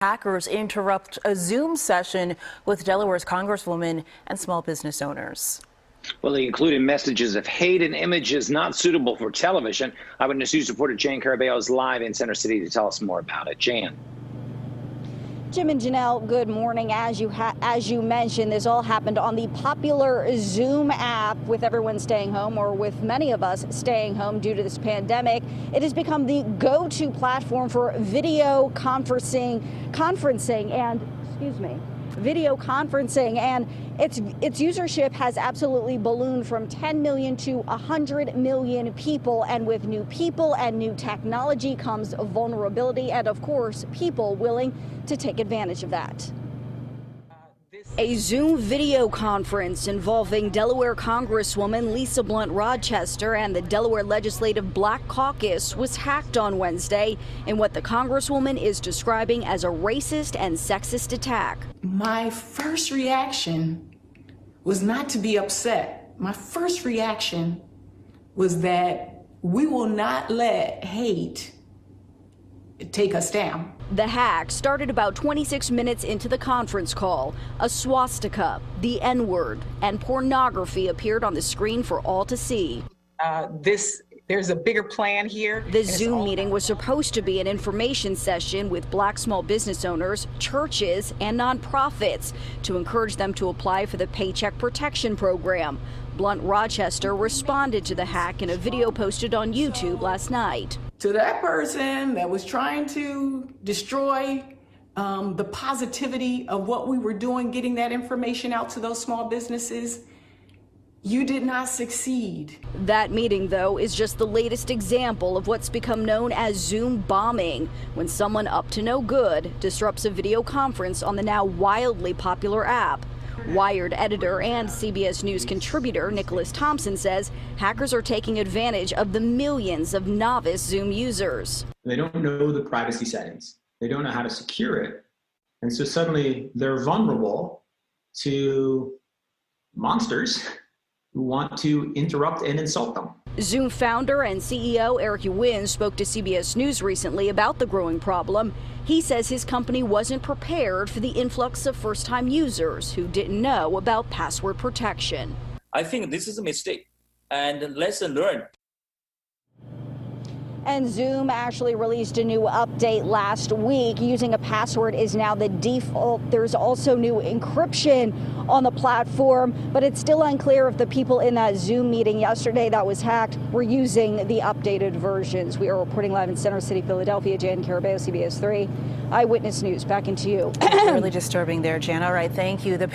Hackers interrupt a Zoom session with Delaware's Congresswoman and small business owners. Well, they included messages of hate and images not suitable for television. Eyewitness News reporter Jan Carabeo is live in Center City to tell us more about it. Jan. Jim and Janelle, good morning. As you mentioned, this all happened on the popular Zoom app. With everyone staying home, or with many of us staying home due to this pandemic, it has become the go-to platform for video conferencing and its usership has absolutely ballooned from 10 million to 100 million people. And with new people and new technology comes vulnerability and, of course, people willing to take advantage of that. A Zoom video conference involving Delaware Congresswoman Lisa Blunt Rochester and the Delaware Legislative Black Caucus was hacked on Wednesday in what the Congresswoman is describing as a racist and sexist attack. My first reaction was not to be upset. My first reaction was that we will not let hate take us down. The hack started about 26 minutes into the conference call. A swastika, the N-word, and pornography appeared on the screen for all to see. There's a bigger plan here. The Zoom meeting was supposed to be an information session with Black small business owners, churches, and nonprofits to encourage them to apply for the Paycheck Protection Program. Blunt Rochester responded to the hack in a video posted on YouTube last night. To that person that was trying to destroy the positivity of what we were doing, getting that information out to those small businesses, you did not succeed. That meeting, though, is just the latest example of what's become known as Zoom bombing, when someone up to no good disrupts a video conference on the now wildly popular app. Wired editor and CBS News contributor Nicholas Thompson says hackers are taking advantage of the millions of novice Zoom users. They don't know the privacy settings. They don't know how to secure it. And so suddenly they're vulnerable to monsters who want to interrupt and insult them. Zoom founder and CEO Eric Yuan spoke to CBS News recently about the growing problem. He says his company wasn't prepared for the influx of first-time users who didn't know about password protection. I think this is a mistake and lesson learned. And Zoom actually released a new update last week. Using a password is now the default. There's also new encryption on the platform, but it's still unclear if the people in that Zoom meeting yesterday that was hacked were using the updated versions. We are reporting live in Center City, Philadelphia. Jan Carabeo, CBS 3 Eyewitness News. Back into you. Really disturbing there, Jan. All right, thank you.